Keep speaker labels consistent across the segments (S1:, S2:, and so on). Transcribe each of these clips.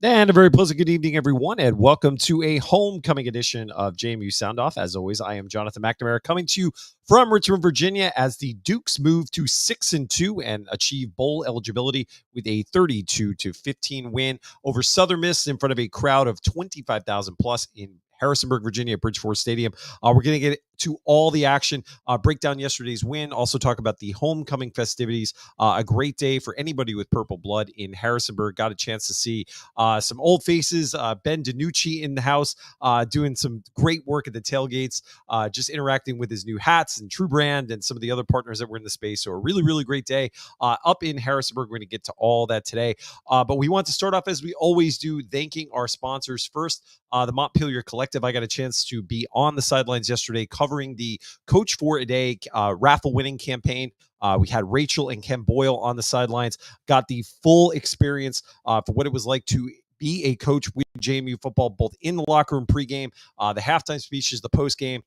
S1: And a very pleasant good evening, everyone, and welcome to a homecoming edition of JMU Sound Off. As always, I am Jonathan McNamara coming to you from Richmond, Virginia, as the Dukes move to 6-2 and achieve bowl eligibility with a 32-15 win over Southern Miss in front of a crowd of 25,000 plus in Harrisonburg, Virginia, at Bridgeford Stadium. We're going to get to all the action, break down yesterday's win, also talk about the homecoming festivities. A great day for anybody with purple blood in Harrisonburg. Got a chance to see some old faces, Ben DiNucci in the house, doing some great work at the tailgates, just interacting with his new hats and True Brand and some of the other partners that were in the space. So a really, really great day up in Harrisonburg. We're going to get to all that today. But we want to start off, as we always do, thanking our sponsors first. The Montpelier Collective. I got a chance to be on the sidelines yesterday covering the Coach for a Day raffle winning campaign. We had Rachel and Ken Boyle on the sidelines, got the full experience for what it was like to be a coach with JMU football, both in the locker room pregame, the halftime speeches, the postgame.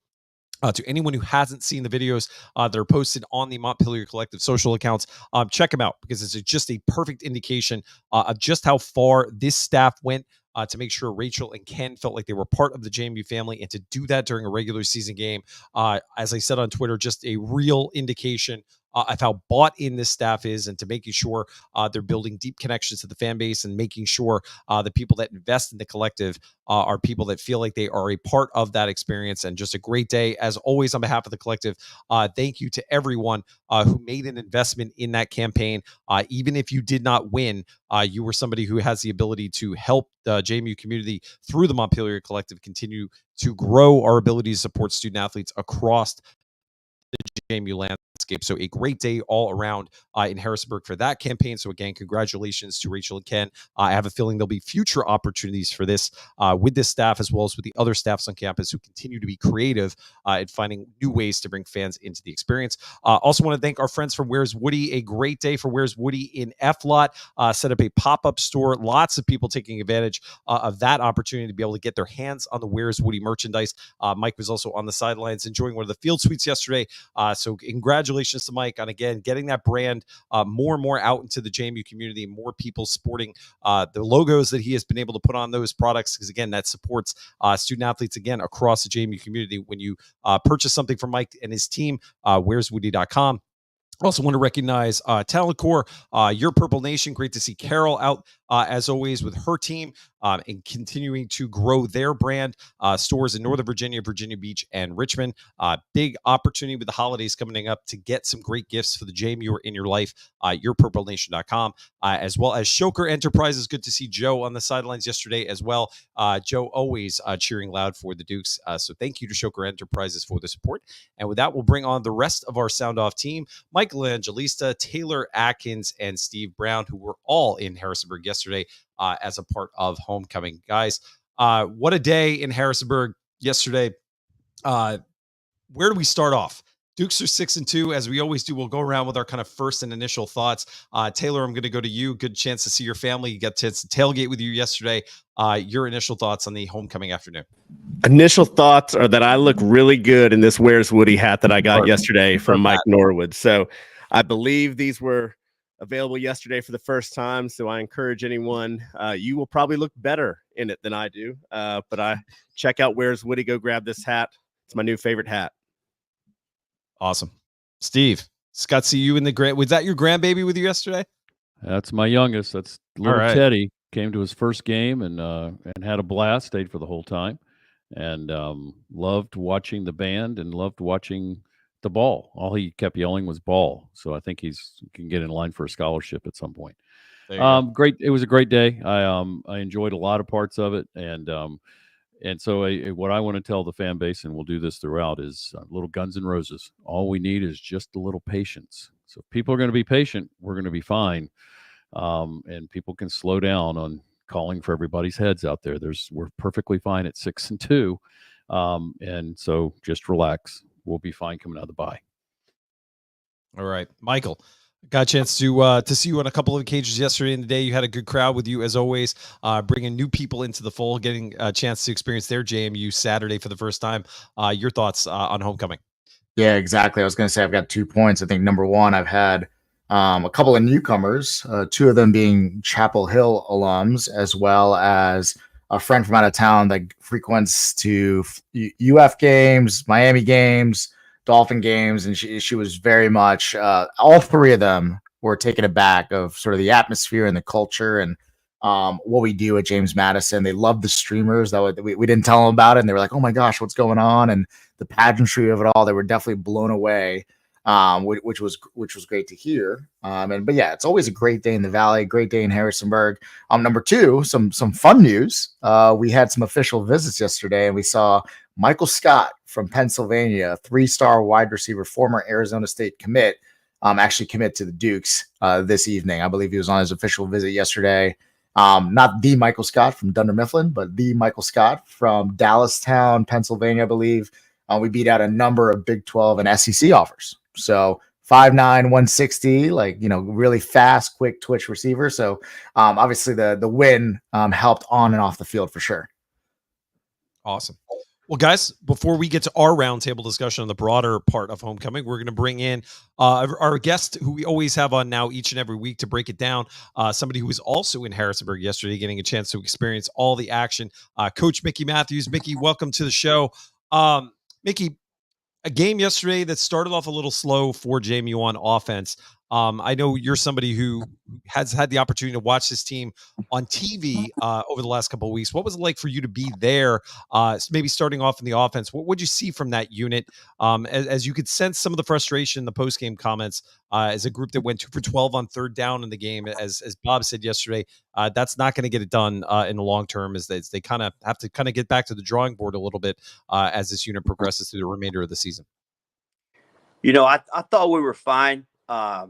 S1: To anyone who hasn't seen the videos that are posted on the Montpelier Collective social accounts, check them out, because it's just a perfect indication of just how far this staff went to make sure Rachel and Ken felt like they were part of the JMU family, and to do that during a regular season game. As I said on Twitter, just a real indication of how bought in this staff is, and to making sure they're building deep connections to the fan base, and making sure the people that invest in the collective are people that feel like they are a part of that experience. And just a great day, as always, on behalf of the collective. Thank you to everyone who made an investment in that campaign. Even if you did not win, you were somebody who has the ability to help the JMU community through the Montpelier Collective continue to grow our ability to support student athletes across the JMU landscape. So a great day all around in Harrisonburg for that campaign. So again, congratulations to Rachel and Ken. I have a feeling there'll be future opportunities for this with this staff, as well as with the other staffs on campus who continue to be creative in finding new ways to bring fans into the experience. Also want to thank our friends from Where's Woody. A great day for Where's Woody in F-Lot. Set up a pop-up store. Lots of people taking advantage of that opportunity to be able to get their hands on the Where's Woody merchandise. Mike was also on the sidelines enjoying one of the field suites yesterday. So congratulations to Mike on, again, getting that brand more and more out into the JMU community, more people sporting the logos that he has been able to put on those products, because, again, that supports student athletes, again, across the JMU community. When you purchase something from Mike and his team, where'swoody.com. Also want to recognize Talent Core, Your Purple Nation. Great to see Carol out, as always, with her team and continuing to grow their brand. Stores in Northern Virginia, Virginia Beach, and Richmond. Big opportunity with the holidays coming up to get some great gifts for the JMU in your life. YourPurpleNation.com, as well as Shoker Enterprises. Good to see Joe on the sidelines yesterday as well. Joe always cheering loud for the Dukes. So thank you to Shoker Enterprises for the support. And with that, we'll bring on the rest of our Sound Off team. Michael Angelista, Taylor Atkins, and Steve Brown, who were all in Harrisonburg yesterday as a part of homecoming. Guys, what a day in Harrisonburg yesterday. Where do we start off? Dukes are 6-2, as we always do. We'll go around with our kind of first and initial thoughts. Taylor, I'm going to go to you. Good chance to see your family. You got to tailgate with you yesterday. Your initial thoughts on the homecoming afternoon.
S2: Initial thoughts are that I look really good in this Where's Woody hat that I got yesterday from Mike Norwood. So I believe these were available yesterday for the first time. So I encourage anyone, you will probably look better in it than I do. But I check out Where's Woody. Go grab this hat. It's my new favorite hat.
S1: Awesome. Steve, Scott, see you in the was that your grandbaby with you yesterday?
S3: That's my youngest. That's little Teddy. Came to his first game and had a blast. Stayed for the whole time, and loved watching the band and loved watching the ball. All he kept yelling was "ball." So I think he can get in line for a scholarship at some point. Great. It was a great day. I enjoyed a lot of parts of it, and so what I want to tell the fan base, and we'll do this throughout, is little Guns N' Roses. All we need is just a little patience. So if people are going to be patient, we're going to be fine. And people can slow down on calling for everybody's heads out there. We're perfectly fine at 6-2. And so just relax. We'll be fine coming out of the bye.
S1: All right, Michael. Got a chance to see you on a couple of occasions yesterday in the day. You had a good crowd with you, as always, bringing new people into the fold, getting a chance to experience their JMU Saturday for the first time. Your thoughts on homecoming?
S4: Yeah, exactly. I was going to say I've got 2 points. I think number one, I've had a couple of newcomers, two of them being Chapel Hill alums, as well as a friend from out of town that frequents to UF games, Miami games, Dolphin games, and she was very much all three of them were taken aback of sort of the atmosphere and the culture and what we do at James Madison. They love the streamers that we didn't tell them about it, and they were like, "Oh my gosh, what's going on?" And the pageantry of it all, they were definitely blown away, which was great to hear. But yeah, it's always a great day in the Valley, great day in Harrisonburg. Number two, some fun news. We had some official visits yesterday, and we saw Michael Scott from Pennsylvania, 3-star wide receiver, former Arizona State commit, actually commit to the Dukes this evening. I believe he was on his official visit yesterday. Not the Michael Scott from Dunder Mifflin, but the Michael Scott from Dallastown, Pennsylvania, I believe. We beat out a number of Big 12 and SEC offers. So 5'9", 160, really fast, quick twitch receiver. So obviously the win helped on and off the field for sure.
S1: Awesome. Well, guys, before we get to our roundtable discussion on the broader part of homecoming, we're going to bring in our guest who we always have on now each and every week to break it down. Somebody who was also in Harrisonburg yesterday, getting a chance to experience all the action. Coach Mickey Matthews. Mickey, welcome to the show. Mickey, a game yesterday that started off a little slow for JMU on offense. I know you're somebody who has had the opportunity to watch this team on TV over the last couple of weeks. What was it like for you to be there, maybe starting off in the offense? What would you see from that unit? As you could sense some of the frustration in the post-game comments as a group that went 2 for 12 on third down in the game. As Bob said yesterday, that's not going to get it done in the long term, as they kind of have to get back to the drawing board a little bit as this unit progresses through the remainder of the season.
S5: I thought we were fine. I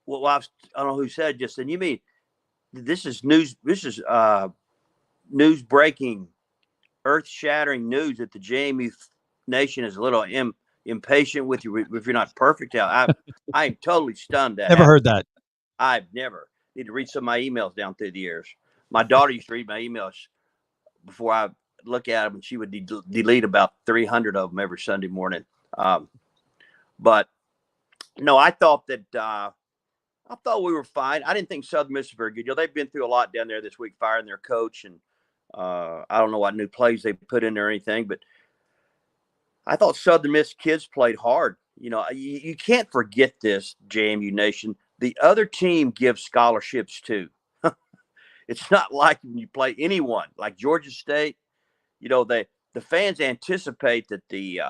S5: don't know who said just then. You mean this is news? This is news breaking, earth shattering news that the JMU Nation is a little impatient with you if you're not perfect out. I am totally stunned.
S1: Never heard that.
S5: I've never need to read some of my emails down through the years. My daughter used to read my emails before I look at them, and she would delete about 300 of them every Sunday morning. But no, I thought we were fine. I didn't think Southern Miss was very good. They've been through a lot down there this week, firing their coach, and I don't know what new plays they put in there or anything, but I thought Southern Miss kids played hard. You can't forget this, JMU Nation. The other team gives scholarships too. It's not like when you play anyone like Georgia State. The fans anticipate that the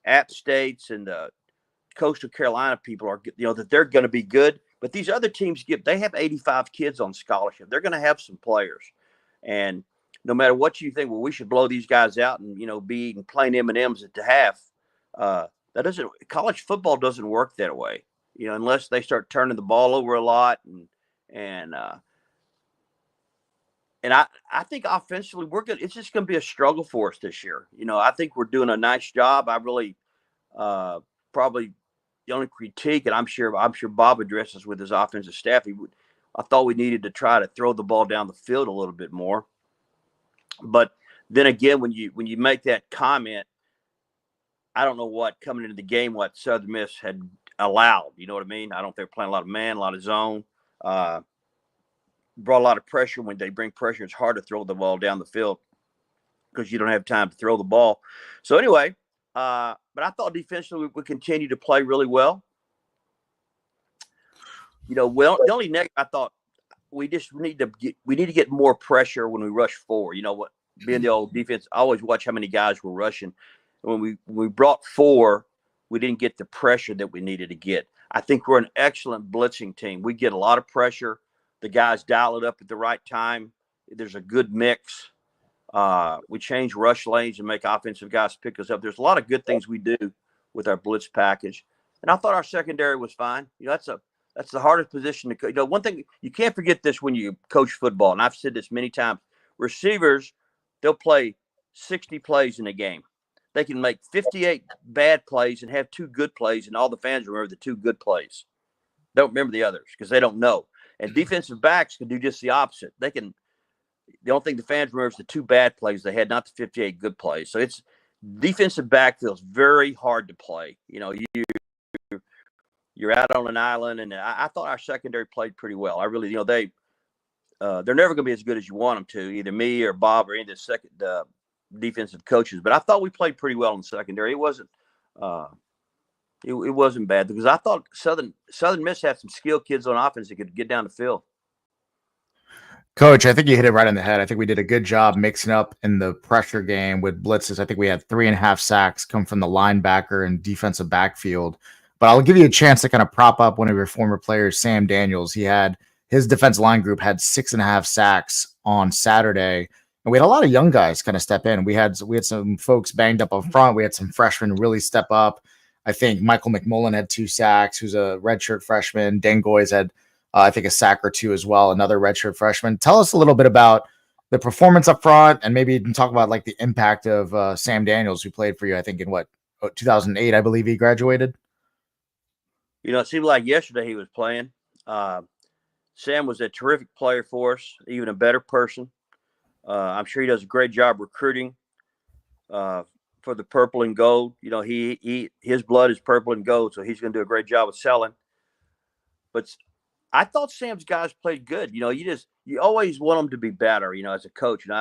S5: App States and the Coastal Carolina people are, that they're going to be good. But these other teams they have 85 kids on scholarship. They're going to have some players. And no matter what you think, well, we should blow these guys out and, be eating plain M&Ms at the half. College football doesn't work that way, unless they start turning the ball over a lot. And I think offensively it's just going to be a struggle for us this year. I think we're doing a nice job. I really probably the only critique, and I'm sure Bob addresses with his offensive staff, I thought we needed to try to throw the ball down the field a little bit more. But then again, when you make that comment, I don't know what coming into the game what Southern Miss had allowed. You know what I mean? I don't think they're playing a lot of man, a lot of zone. Brought a lot of pressure. When they bring pressure, it's hard to throw the ball down the field because you don't have time to throw the ball. So anyway, but I thought defensively we continue to play really well. The only negative, I thought we need to get more pressure when we rush forward. Being the old defense, I always watch how many guys were rushing. When we brought 4, we didn't get the pressure that we needed to get. I think we're an excellent blitzing team. We get a lot of pressure. The guys dial it up at the right time. There's a good mix. We change rush lanes and make offensive guys pick us up. There's a lot of good things we do with our blitz package. And I thought our secondary was fine. That's the hardest position to coach. One thing, you can't forget this when you coach football, and I've said this many times. Receivers, they'll play 60 plays in a game. They can make 58 bad plays and have 2 good plays, and all the fans remember the 2 good plays. They don't remember the others because they don't know. And defensive backs can do just the opposite. The only thing the fans remember is the 2 bad plays they had, not the 58 good plays. So it's defensive backfield is very hard to play. you're out on an island, and I thought our secondary played pretty well. I really, they're never going to be as good as you want them to, either me or Bob or any of the second defensive coaches. But I thought we played pretty well in the secondary. It wasn't bad because I thought Southern Miss had some skilled kids on offense that could get down the field.
S4: Coach, I think you hit it right on the head. I think we did a good job mixing up in the pressure game with blitzes. I think we had 3.5 sacks come from the linebacker and defensive backfield. But I'll give you a chance to kind of prop up one of your former players, Sam Daniels. His defense line group had 6.5 sacks on Saturday. And we had a lot of young guys kind of step in. We had some folks banged up up front. We had some freshmen really step up. I think Michael McMullen had 2 sacks, who's a redshirt freshman. Dangoy's had I think a sack or 2 as well, another redshirt freshman. Tell us a little bit about the performance up front, and maybe you can talk about like the impact of Sam Daniels, who played for you, I think in 2008, I believe he graduated.
S5: It seemed like yesterday he was playing. Sam was a terrific player for us, even a better person. I'm sure he does a great job recruiting for the purple and gold. His blood is purple and gold, so he's going to do a great job of selling. But I thought Sam's guys played good. You always want them to be better, as a coach. When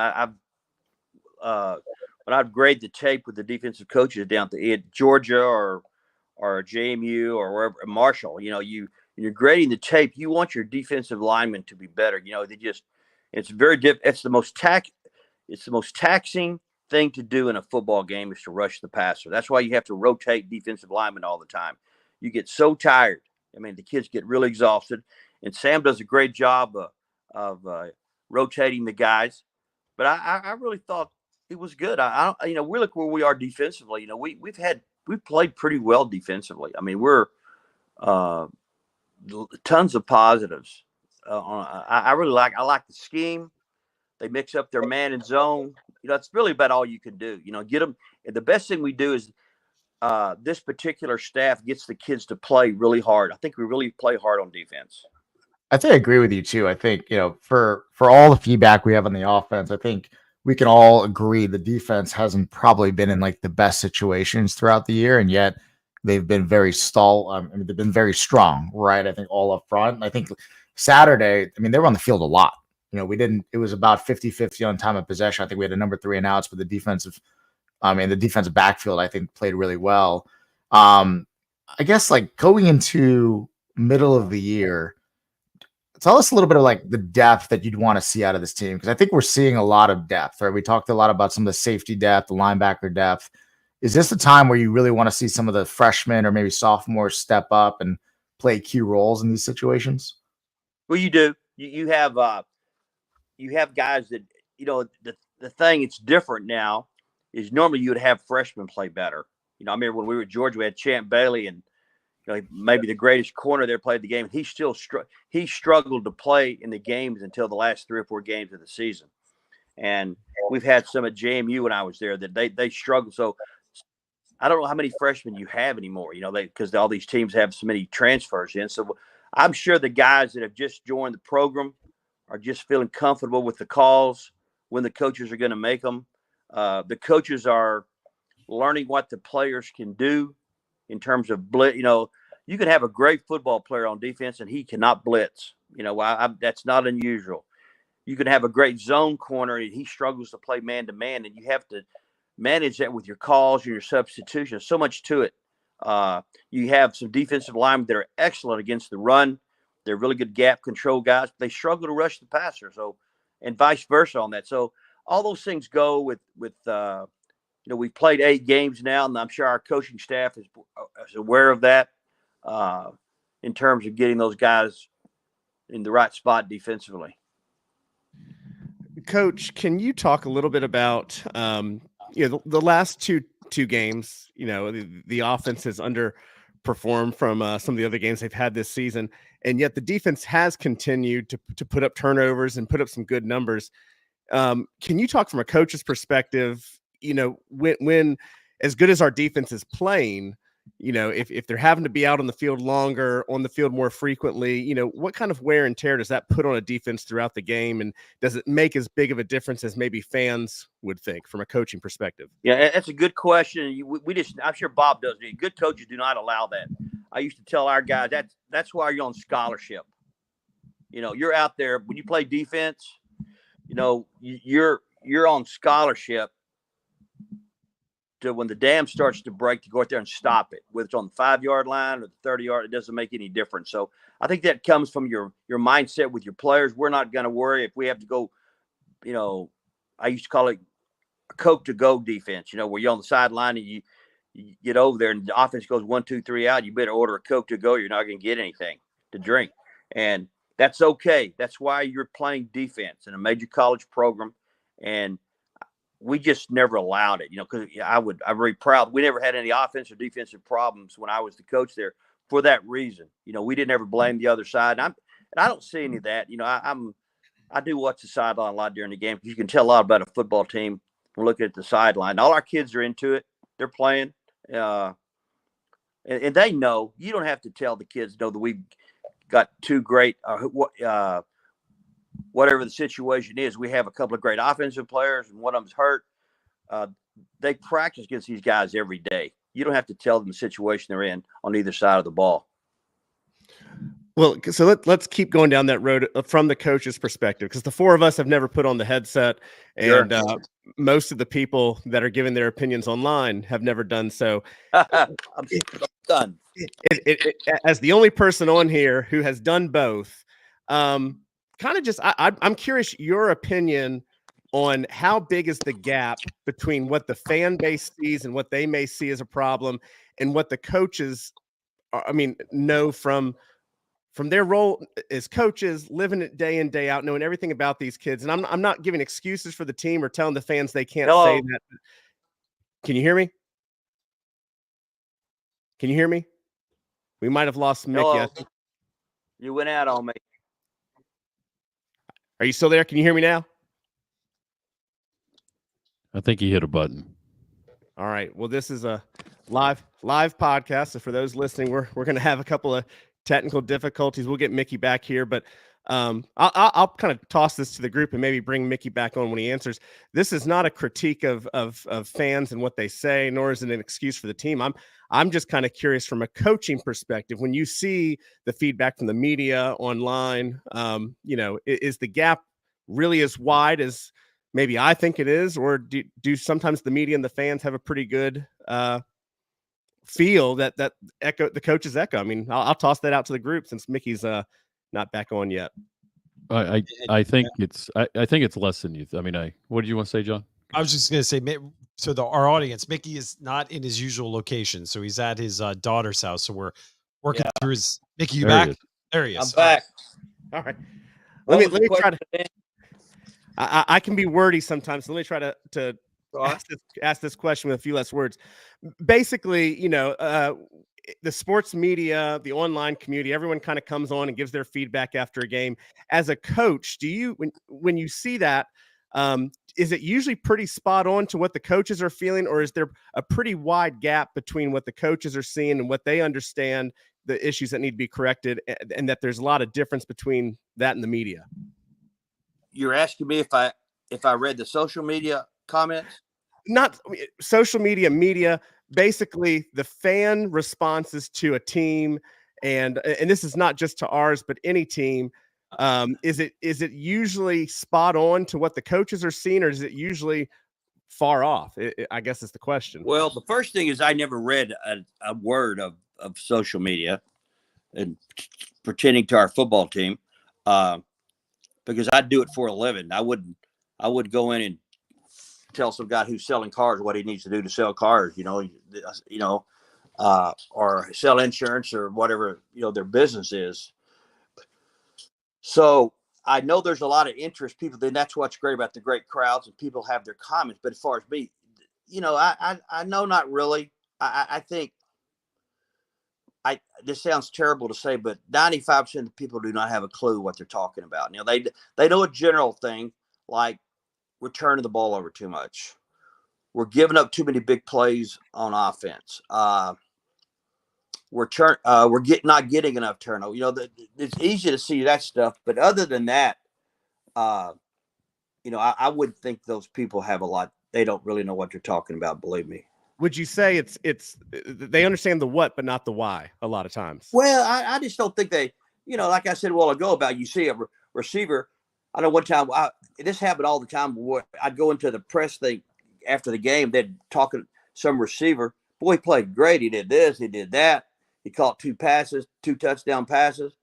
S5: I'd grade the tape with the defensive coaches down at Georgia or JMU or wherever, Marshall, you're grading the tape. You want your defensive linemen to be better. It's very it's the most taxing thing to do in a football game is to rush the passer. That's why you have to rotate defensive linemen all the time. You get so tired. The kids get really exhausted, and Sam does a great job of rotating the guys. But I really thought it was good. We look where we are defensively. We've played pretty well defensively. We're tons of positives. I like the scheme. They mix up their man and zone. It's really about all you can do. Get them. And the best thing we do is this particular staff gets the kids to play really hard. I think we really play hard on defense.
S4: I think I agree with you too. I think, for all the feedback we have on the offense, I think we can all agree the defense hasn't probably been in like the best situations throughout the year, and yet they've been very they've been very strong, right? I think all up front. And I think Saturday, they were on the field a lot. It was about 50-50 on time of possession. I think we had a number 3 and outs, but the defensive backfield, I think, played really well. I guess like going into middle of the year, tell us a little bit of like the depth that you'd want to see out of this team, because I think we're seeing a lot of depth, right? We talked a lot about some of the safety depth, the linebacker depth. Is this a time where you really want to see some of the freshmen or maybe sophomores step up and play key roles in these situations?
S5: Well, you do. You have guys that the thing it's different now is normally you would have freshmen play better. I remember when we were at Georgia, we had Champ Bailey, and maybe the greatest corner there played the game. He still he struggled to play in the games until the last 3 or 4 games of the season. And we've had some at JMU when I was there that they struggled. So I don't know how many freshmen you have anymore, because all these teams have so many transfers in. So I'm sure the guys that have just joined the program are just feeling comfortable with the calls when the coaches are going to make them. The coaches are learning what the players can do in terms of blitz. You can have a great football player on defense and he cannot blitz. That's not unusual. You can have a great zone corner and he struggles to play man-to-man, and you have to manage that with your calls and your substitutions. So much to it. You have some defensive linemen that are excellent against the run. They're really good gap control guys. But they struggle to rush the passer. So, and vice versa on that. So all those things go with we've played 8 games now, and I'm sure our coaching staff is aware of that in terms of getting those guys in the right spot defensively.
S2: Coach, can you talk a little bit about the last two games? The offense has underperformed from some of the other games they've had this season, and yet the defense has continued to put up turnovers and put up some good numbers. Can you talk from a coach's perspective? When as good as our defense is playing, if they're having to be out on the field longer, on the field more frequently, what kind of wear and tear does that put on a defense throughout the game? And does it make as big of a difference as maybe fans would think from a coaching perspective?
S5: Yeah, that's a good question. I'm sure Bob does. Good coaches do not allow that. I used to tell our guys that's why you're on scholarship. You're out there when you play defense. You're on scholarship to when the dam starts to break to go out there and stop it, whether it's on the 5-yard line or the 30-yard. It doesn't make any difference. So I think that comes from your mindset with your players. We're not going to worry if we have to go. I used to call it a Coke to go defense. Where you're on the sideline and you get over there and the offense goes 1, 2, 3 out. You better order a Coke to go. You're not going to get anything to drink, and that's okay. That's why you're playing defense in a major college program, and we just never allowed it. Because I'm very proud. We never had any offensive or defensive problems when I was the coach there for that reason. We didn't ever blame the other side. And I don't see any of that. I do watch the sideline a lot during the game. You can tell a lot about a football team from looking at the sideline. All our kids are into it. They're playing. And they know. You don't have to tell the kids that we've got two great whatever the situation is. We have a couple of great offensive players and one of them's hurt. They practice against these guys every day. You don't have to tell them the situation they're in on either side of the ball.
S2: Well, so let's keep going down that road from the coach's perspective, because the four of us have never put on the headset, and
S5: Sure.
S2: Most of the people that are giving their opinions online have never done so.
S5: I'm done.
S2: As the only person on here who has done both, kind of just I'm curious your opinion on how big is the gap between what the fan base sees and what they may see as a problem, and what the coaches, know from their role as coaches, living it day in, day out, knowing everything about these kids. And I'm not giving excuses for the team or telling the fans they can't say that. Can you hear me? Can you hear me? We might have lost Mickey.
S5: Hello. You went out on me.
S2: Are you still there? Can you hear me now?
S3: I think he hit a button.
S2: All right. Well, this is a live podcast. So for those listening, we're going to have a couple of technical difficulties. We'll get Mickey back here, but I'll kind of toss this to the group and maybe bring Mickey back on when he answers. This is not a critique of fans and what they say, nor is it an excuse for the team. I'm just kind of curious from a coaching perspective. When you see the feedback from the media online, is the gap really as wide as maybe I think it is, or do sometimes the media and the fans have a pretty good feel that echo the coaches echo? I'll toss that out to the group since Mickey's not back on yet.
S3: I think it's less than you. What did you want to say, John?
S1: I was just going to say, so our audience, Mickey is not in his usual location, so he's at his daughter's house. So we're working through his. Mickey, you back? There he is.
S5: I'm back.
S2: All right. Let me try to. I can be wordy sometimes. So let me try to ask this question with a few less words. Basically, the sports media, the online community, everyone kind of comes on and gives their feedback after a game. As a coach, do you, when you see that, is it usually pretty spot on to what the coaches are feeling, or is there a pretty wide gap between what the coaches are seeing and what they understand the issues that need to be corrected, and that there's a lot of difference between that and the media?
S5: You're asking me if I read the social media comments?
S2: Not social media, basically the fan responses to a team, and this is not just to ours, but any team. Is it usually spot on to what the coaches are seeing, or is it usually far off? I guess is the question.
S5: Well, the first thing is I never read a word of social media and pertaining to our football team, because I do it for a living. I would go in and tell some guy who's selling cars what he needs to do to sell cars, or sell insurance or whatever, their business is. So I know there's a lot of interest. People, then that's what's great about the great crowds, and people have their comments. But as far as me, I know not really. I think this sounds terrible to say, but 95% of the people do not have a clue what they're talking about. They know a general thing like we're turning the ball over too much. We're giving up too many big plays on offense. We're not getting enough turnover. It's easy to see that stuff, but other than that, I would think those people have a lot. They don't really know what they're talking about. Believe me.
S2: would you say it's they understand the what but not the why a lot of times?
S5: Well, I just don't think they, like I said a while ago about, you see a receiver. I know one time this happened all the time where I'd go into the press thing after the game. They'd talk to some receiver. Boy, he played great. He did this. He did that. He caught 2 touchdown passes.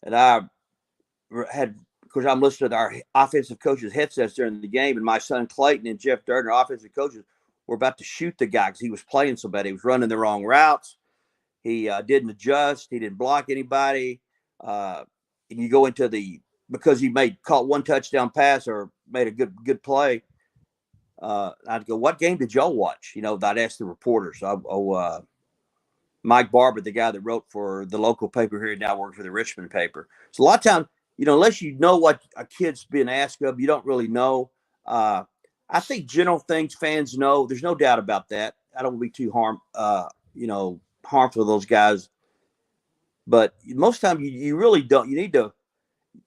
S5: And I had, because I'm listening to our offensive coaches' headsets during the game, and my son Clayton and Jeff Durden, our offensive coaches, were about to shoot the guy because he was playing so bad. He was running the wrong routes. He didn't adjust. He didn't block anybody. And you go into because he caught 1 touchdown pass or made a good play. I'd go, what game did y'all watch? I'd ask the reporters. Mike Barber, the guy that wrote for the local paper here, now works for the Richmond paper. So a lot of times, unless you know what a kid's being asked of, you don't really know. I think general things fans know. There's no doubt about that. I don't want to be too harmful to those guys. But most time you really don't. You need to.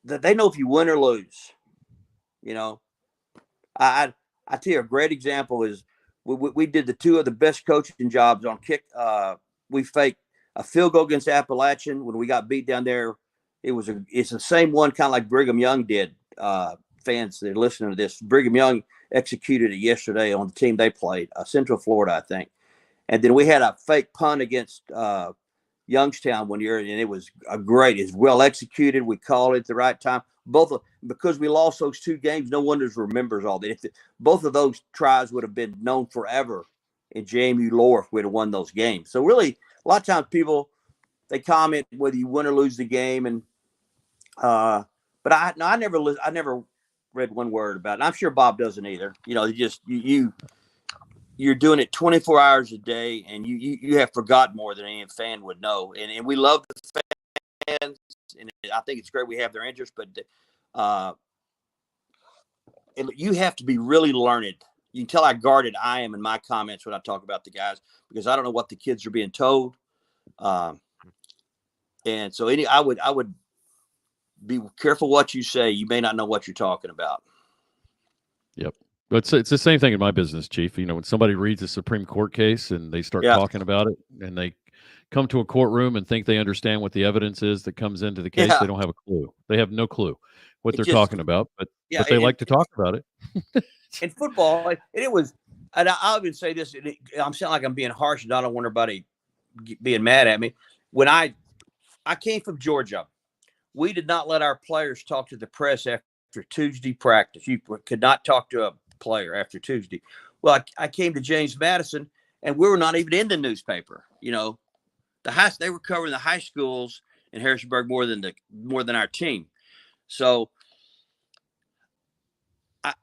S5: They know if you win or lose. I tell you a great example is we did the 2 of the best coaching jobs on kick. We faked a field goal against Appalachian when we got beat down there. It's the same one, kind of like Brigham Young did. Fans that are listening to this, Brigham Young executed it yesterday on the team they played, Central Florida, I think. And then we had a fake punt against Youngstown one year, and it was great. It's well executed. We called it at the right time. Because we lost those 2 games, no one remembers all that. Both of those tries would have been known forever in JMU lore if we'd have won those games. So really, a lot of times people, they comment whether you win or lose the game, and but I never read one word about it. And I'm sure Bob doesn't either. You're doing it 24 hours a day, and you have forgotten more than any fan would know. And we love the fans, and I think it's great we have their interest, but you have to be really learned. You can tell how guarded I am in my comments when I talk about the guys, because I don't know what the kids are being told. And so I would be careful what you say. You may not know what you're talking about.
S3: Yep. But it's the same thing in my business, Chief. When somebody reads a Supreme Court case and they start talking about it, and they come to a courtroom and think they understand what the evidence is that comes into the case, they don't have a clue. They have no clue what they're talking about, but they like to talk about it.
S5: In football, it was, and I'll even say this, I'm sounding like I'm being harsh, and I don't want everybody being mad at me. When I came from Georgia, we did not let our players talk to the press after Tuesday practice. You could not talk to a player after Tuesday. Well, I came to James Madison, and we were not even in the newspaper. They were covering the high schools in Harrisonburg more than our team. So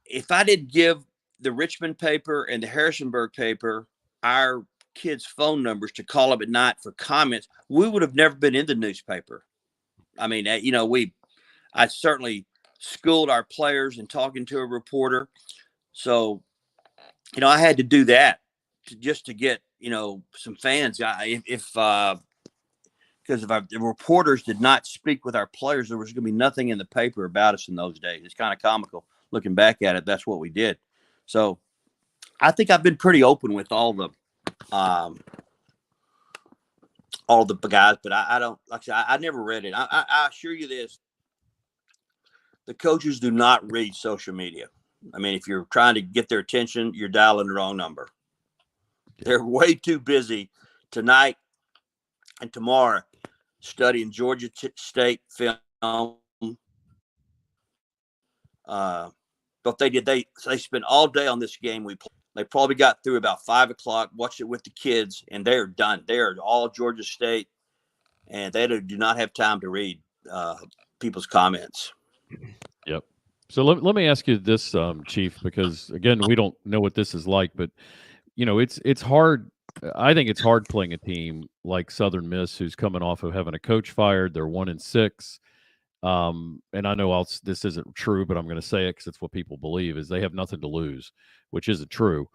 S5: if I didn't give the Richmond paper and the Harrisonburg paper our kids' phone numbers to call up at night for comments, we would have never been in the newspaper. I mean, I certainly schooled our players in talking to a reporter. So, I had to do that just to get, some fans. Because if the reporters did not speak with our players, there was going to be nothing in the paper about us in those days. It's kind of comical looking back at it. That's what we did. So I think I've been pretty open with all the guys, but I don't, like I said, I never read it. I assure you this, the coaches do not read social media. I mean, if you're trying to get their attention, you're dialing the wrong number. They're way too busy tonight and tomorrow studying Georgia State film. But they spent all day on this game we played. They probably got through about 5 o'clock, watched it with the kids, and they're done. They are all Georgia State, and they do not have time to read people's comments.
S3: Yep. So let me ask you this, Chief, because again, we don't know what this is like, but it's hard. I think it's hard playing a team like Southern Miss, who's coming off of having a coach fired. They're 1-6. And I know this isn't true, but I'm going to say it because it's what people believe, is they have nothing to lose, which isn't true.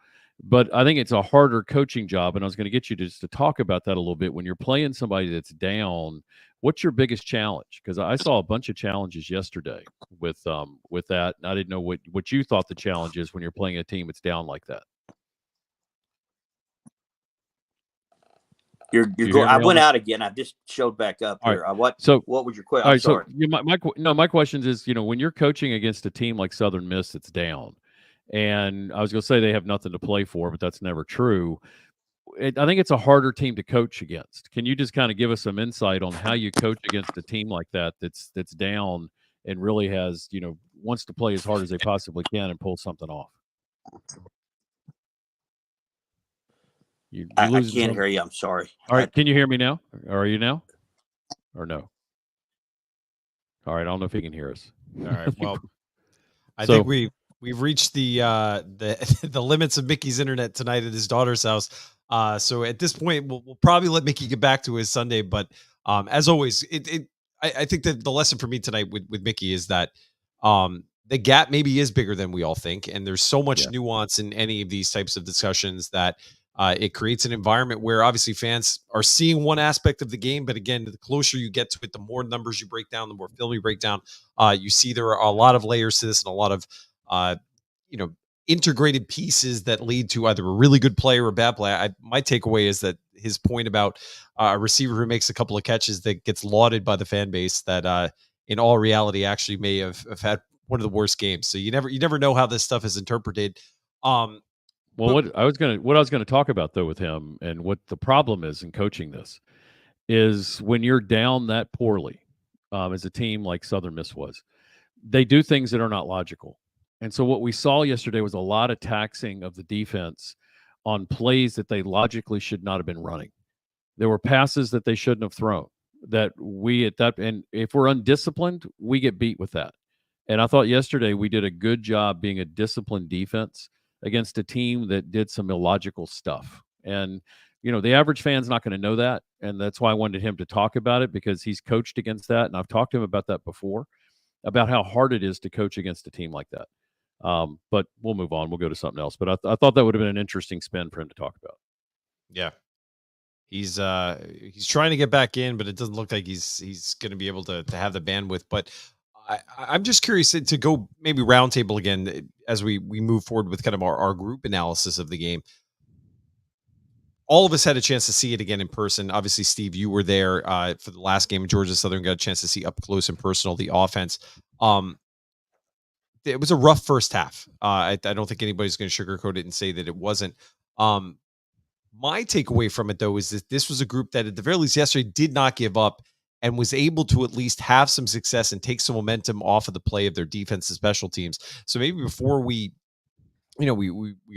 S3: But I think it's a harder coaching job, and I was going to get you just to talk about that a little bit. When you're playing somebody that's down, what's your biggest challenge? Because I saw a bunch of challenges yesterday with that, and I didn't know what you thought the challenge is when you're playing a team that's down like that.
S5: I went out again. I just showed back up
S3: All
S5: here.
S3: right.
S5: What was your question?
S3: All
S5: I'm
S3: right,
S5: sorry.
S3: So my questions is, when you're coaching against a team like Southern Miss that's down, and I was going to say they have nothing to play for, but that's never true. I think it's a harder team to coach against. Can you just kind of give us some insight on how you coach against a team like that's down and really has, wants to play as hard as they possibly can and pull something off?
S5: I can't hear you. I'm sorry.
S3: All right, can you hear me now? Are you now? Or no? All right, I don't know if he can hear us.
S1: All right. Well, I think we've reached the the limits of Mickey's internet tonight at his daughter's house. So at this point, we'll probably let Mickey get back to his Sunday. But as always, I think that the lesson for me tonight with Mickey is that the gap maybe is bigger than we all think, and there's so much nuance in any of these types of discussions that it creates an environment where obviously fans are seeing one aspect of the game, but again, the closer you get to it, the more numbers you break down, the more film you break down. You see there are a lot of layers to this and a lot of integrated pieces that lead to either a really good play or a bad play. My takeaway is that his point about a receiver who makes a couple of catches that gets lauded by the fan base that in all reality actually may have had one of the worst games. So you never know how this stuff is interpreted.
S3: What I was going to talk about though with him, and what the problem is in coaching this, is when you're down that poorly, as a team like Southern Miss was, they do things that are not logical. And so what we saw yesterday was a lot of taxing of the defense on plays that they logically should not have been running. There were passes that they shouldn't have thrown, and if we're undisciplined, we get beat with that. And I thought yesterday we did a good job being a disciplined defense against a team that did some illogical stuff. And, the average fan's not going to know that. And that's why I wanted him to talk about it, because he's coached against that. And I've talked to him about that before, about how hard it is to coach against a team like that. But we'll move on. We'll go to something else. But I thought that would have been an interesting spin for him to talk about.
S1: Yeah. He's trying to get back in, but it doesn't look like he's going to be able to have the bandwidth. But I'm just curious to go maybe roundtable again as we move forward with kind of our group analysis of the game. All of us had a chance to see it again in person. Obviously, Steve, you were there for the last game. Georgia Southern got a chance to see up close and personal the offense. It was a rough first half. I don't think anybody's going to sugarcoat it and say that it wasn't. My takeaway from it, though, is that this was a group that at the very least yesterday did not give up and was able to at least have some success and take some momentum off of the play of their defense and special teams. So maybe before we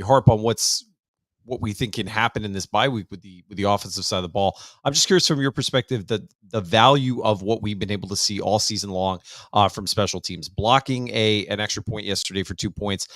S1: harp on what we think can happen in this bye week with the offensive side of the ball, I'm just curious from your perspective, the value of what we've been able to see all season long from special teams. Blocking an extra point yesterday for 2 points.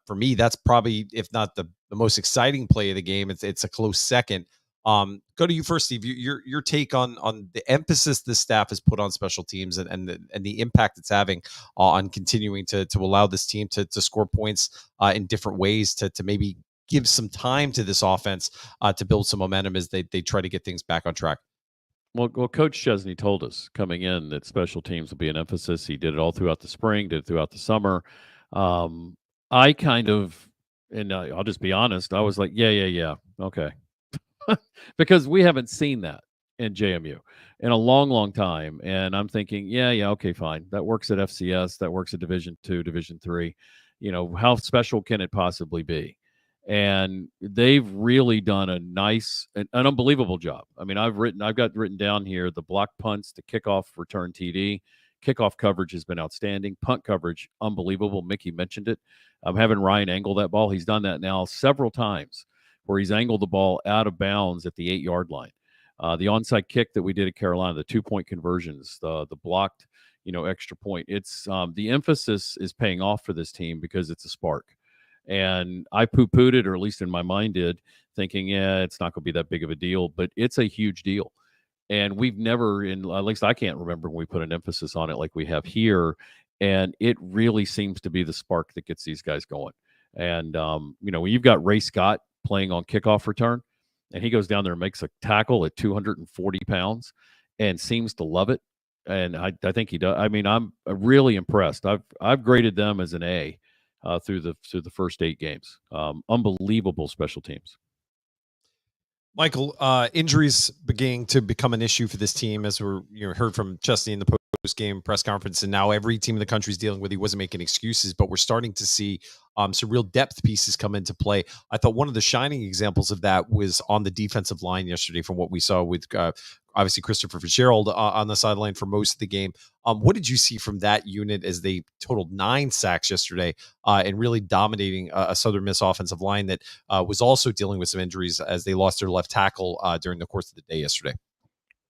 S1: For me, that's probably, if not the most exciting play of the game. It's a close second. Go to you first, Steve. Your take on the emphasis this staff has put on special teams and the impact it's having on continuing to allow this team to score points in different ways to maybe give some time to this offense to build some momentum as they try to get things back on track.
S3: Well, Coach Chesney told us coming in that special teams will be an emphasis. He did it all throughout the spring, did it throughout the summer. I kind of, and I'll just be honest, I was like, yeah, okay. Because we haven't seen that in JMU in a long, long time. And I'm thinking, yeah, okay, fine. That works at FCS. That works at Division II, Division III. How special can it possibly be? And they've really done an unbelievable job. I mean, I've got written down here the block punts, the kickoff return TD. Kickoff coverage has been outstanding. Punt coverage, unbelievable. Mickey mentioned it. I'm having Ryan angle that ball. He's done that now several times, where he's angled the ball out of bounds at the 8-yard line. The onside kick that we did at Carolina, the 2-point conversions, the blocked, extra point. It's the emphasis is paying off for this team because it's a spark. And I poo-pooed it, or at least in my mind did, thinking, it's not going to be that big of a deal, but it's a huge deal. And we've never, at least I can't remember when we put an emphasis on it like we have here. And it really seems to be the spark that gets these guys going. And, when you've got Ray Scott playing on kickoff return, and he goes down there and makes a tackle at 240 pounds and seems to love it. And I think he does. I mean, I'm really impressed. I've graded them as an A through the first 8 games. Unbelievable special teams.
S1: Michael, injuries beginning to become an issue for this team, as we're heard from Chesney in the post-game press conference, and now every team in the country is dealing with. He wasn't making excuses, but we're starting to see some real depth pieces come into play. I thought one of the shining examples of that was on the defensive line yesterday, from what we saw with obviously Christopher Fitzgerald on the sideline for most of the game. What did you see from that unit as they totaled 9 sacks yesterday and really dominating a Southern Miss offensive line that was also dealing with some injuries as they lost their left tackle during the course of the day yesterday?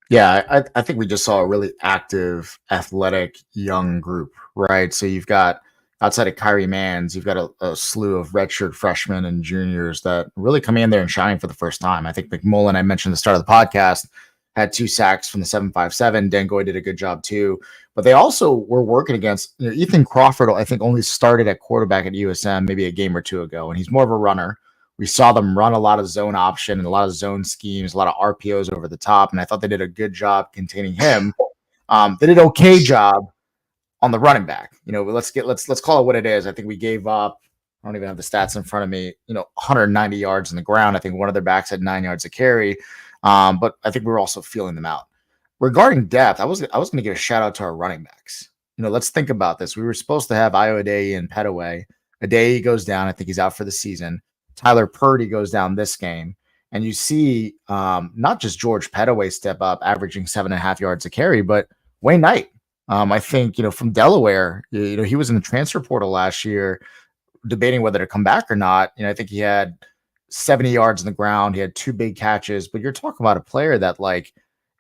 S4: Yeah, I think we just saw a really active, athletic, young group, right? So you've got, outside of Kyrie Mans, you've got a slew of redshirt freshmen and juniors that really come in there and shine for the first time. I think McMullen, I mentioned at the start of the podcast, had 2 sacks from the 7.57. Dengoy did a good job too. But they also were working against, Ethan Crawford, I think, only started at quarterback at USM maybe a game or two ago, and he's more of a runner. We saw them run a lot of zone option and a lot of zone schemes, a lot of RPOs over the top, and I thought they did a good job containing him. They did an okay job on the running back. Let's call it what it is. I think we gave up, I don't even have the stats in front of me, 190 yards on the ground. I think one of their backs had 9 yards of carry, but I think we were also feeling them out. Regarding depth, I was going to give a shout out to our running backs. Let's think about this. We were supposed to have Io Adeye and Petaway. Adeye goes down. I think he's out for the season. Tyler Purdy goes down this game, and you see not just George Petaway step up, averaging 7.5 yards a carry, but Wayne Knight. I think, from Delaware, he was in the transfer portal last year debating whether to come back or not. I think he had 70 yards on the ground. He had 2 big catches, but you're talking about a player that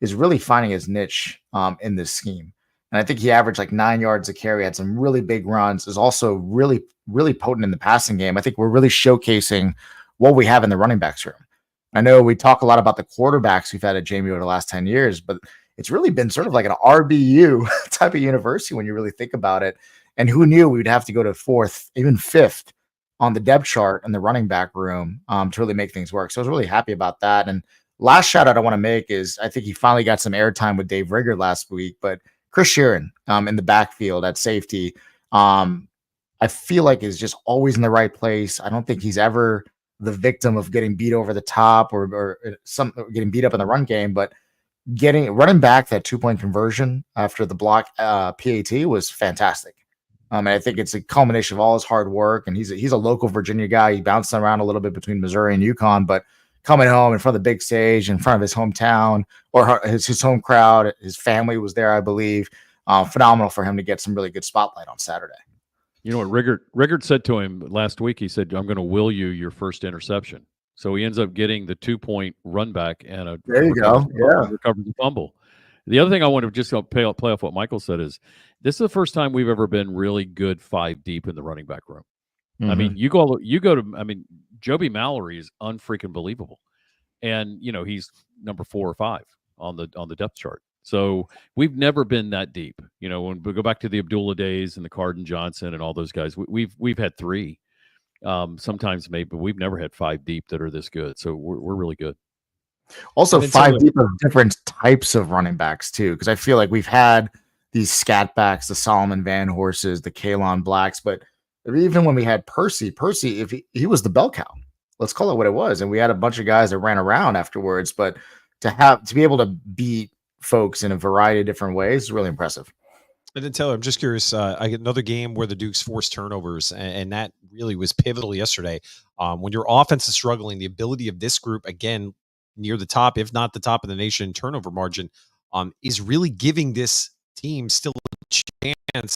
S4: is really finding his niche in this scheme. And I think he averaged 9 yards a carry, had some really big runs, is also really, really potent in the passing game. I think we're really showcasing what we have in the running backs room. I know we talk a lot about the quarterbacks we've had at JMU over the last 10 years, but it's really been sort of like an RBU type of university when you really think about it. And who knew we'd have to go to 4th, even 5th on the depth chart in the running back room to really make things work. So I was really happy about that. And last shout out I want to make is I think he finally got some airtime with Dave Rigger last week, but Chris Sheeran in the backfield at safety, I feel like is just always in the right place. I don't think he's ever the victim of getting beat over the top or getting beat up in the run game, but running back that 2-point conversion after the block PAT was fantastic. And I think it's a culmination of all his hard work. And he's a local Virginia guy. He bounced around a little bit between Missouri and UConn, but coming home in front of the big stage, in front of his hometown or his home crowd, his family was there, I believe. Phenomenal for him to get some really good spotlight on Saturday.
S3: You know what Riggert said to him last week? He said, "I'm going to will you your first interception." So he ends up getting the 2-point run back and recovers the fumble. The other thing I want to just play off what Michael said is this is the first time we've ever been really good 5 deep in the running back room. Mm-hmm. I mean, you go to Joby Mallory is unfreaking believable. And he's number 4 or 5 on the depth chart. So we've never been that deep. When we go back to the Abdullah days and the Carden Johnson and all those guys, we've had 3. Sometimes maybe, but we've never had 5 deep that are this good. So we're really good.
S4: Also 5 deep of different types of running backs too, because I feel like we've had these scat backs, the Solomon Van Horses, the Kalon Blacks, but even when we had Percy, if he was the bell cow, let's call it what it was, and we had a bunch of guys that ran around afterwards, but to be able to beat folks in a variety of different ways is really impressive.
S1: And then Taylor, I'm just curious. I get another game where the Dukes forced turnovers, and that really was pivotal yesterday. When your offense is struggling, the ability of this group, again, near the top, if not the top of the nation turnover margin, is really giving this team still a chance.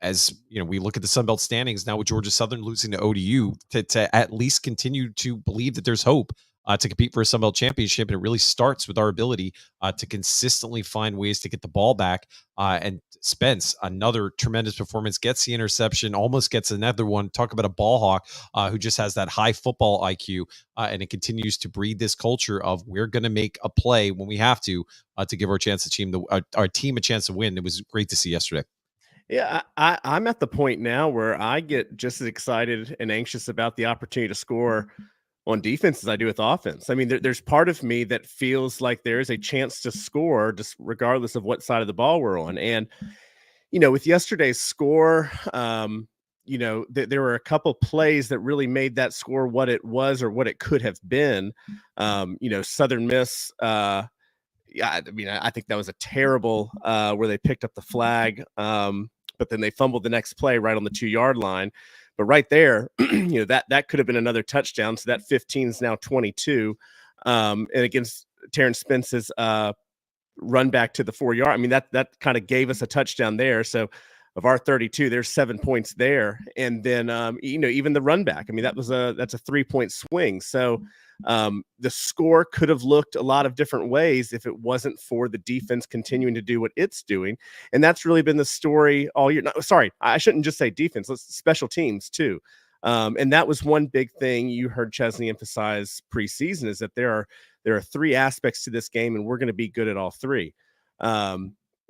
S1: As we look at the Sun Belt standings now with Georgia Southern losing to ODU to at least continue to believe that there's hope to compete for a Sun Belt championship. And it really starts with our ability to consistently find ways to get the ball back. And Spence, another tremendous performance, gets the interception, almost gets another one. Talk about a ball hawk who just has that high football IQ. And it continues to breed this culture of we're going to make a play when we have to give our team a chance to win. It was great to see yesterday.
S2: Yeah, I'm at the point now where I get just as excited and anxious about the opportunity to score on defense as I do with offense. I mean, there's part of me that feels like there is a chance to score just regardless of what side of the ball we're on. And, with yesterday's score, there were a couple plays that really made that score what it was or what it could have been. Southern Miss. I think that was a terrible where they picked up the flag, but then they fumbled the next play right on the 2-yard line. But right there, that could have been another touchdown. So that 15 is now 22. And against Terrence Spence's run back to the 4-yard. I mean, that kind of gave us a touchdown there. So of our 32, there's 7 points there. And then, even the run back, I mean, that's a 3-point swing. So the score could have looked a lot of different ways if it wasn't for the defense continuing to do what it's doing. And that's really been the story all year. No, sorry, I shouldn't just say defense. Let's special teams too. And that was one big thing you heard Chesney emphasize preseason, is that there are 3 aspects to this game, and we're going to be good at all 3.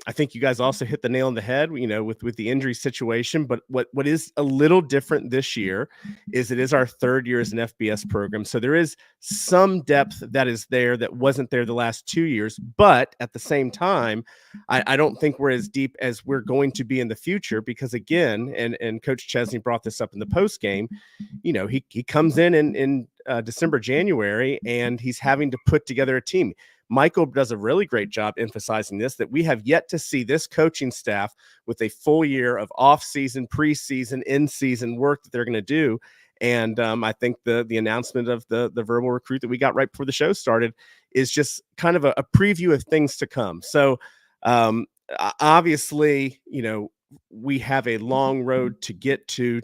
S2: I think you guys also hit the nail on the head, with the injury situation. But what is a little different this year is it is our 3rd year as an FBS program. So there is some depth that is there that wasn't there the last 2 years. But at the same time, I don't think we're as deep as we're going to be in the future, because again, and Coach Chesney brought this up in the post game, he comes in December, January, and he's having to put together a team. Michael does a really great job emphasizing this, that we have yet to see this coaching staff with a full year of off-season, preseason, in-season work that they're going to do. And I think the announcement of the verbal recruit that we got right before the show started is just kind of a preview of things to come. So obviously, we have a long road to get to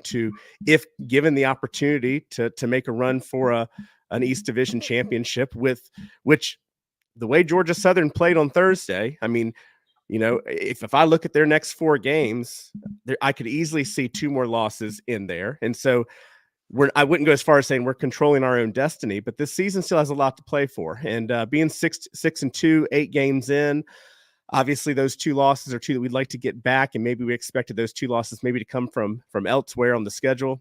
S2: if given the opportunity to make a run for an East Division championship, with which the way Georgia Southern played on Thursday. I mean, if I look at their next 4 games, I could easily see 2 more losses in there. And so I wouldn't go as far as saying we're controlling our own destiny, but this season still has a lot to play for. And being 6-2, 8 games in, obviously those 2 losses are 2 that we'd like to get back. And maybe we expected those 2 losses maybe to come from elsewhere on the schedule.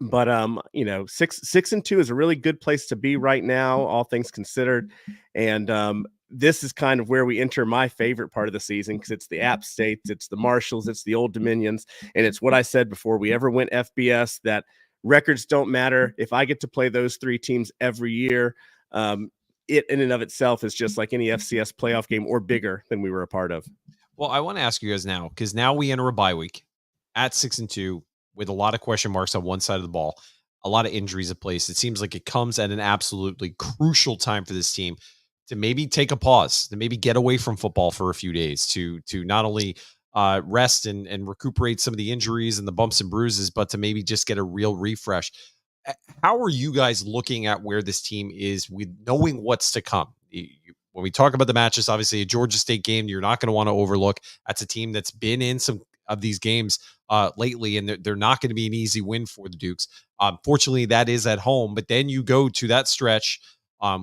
S2: But 6-2 is a really good place to be right now, all things considered. And this is kind of where we enter my favorite part of the season, because it's the App States, it's the Marshalls, it's the Old Dominions, and it's what I said before we ever went FBS, that records don't matter. If I get to play those 3 teams every year, it in and of itself is just like any FCS playoff game or bigger than we were a part of.
S1: Well, I want to ask you guys now, because now we enter a bye week at 6-2. With a lot of question marks on one side of the ball, a lot of injuries in place. It seems like it comes at an absolutely crucial time for this team to maybe take a pause, to maybe get away from football for a few days, to not only rest and recuperate some of the injuries and the bumps and bruises, but to maybe just get a real refresh. How are you guys looking at where this team is with knowing what's to come? When we talk about the matches, obviously a Georgia State game, you're not going to want to overlook. That's a team that's been in some of these games lately, and they're not going to be an easy win for the Dukes. Fortunately, that is at home, but then you go to that stretch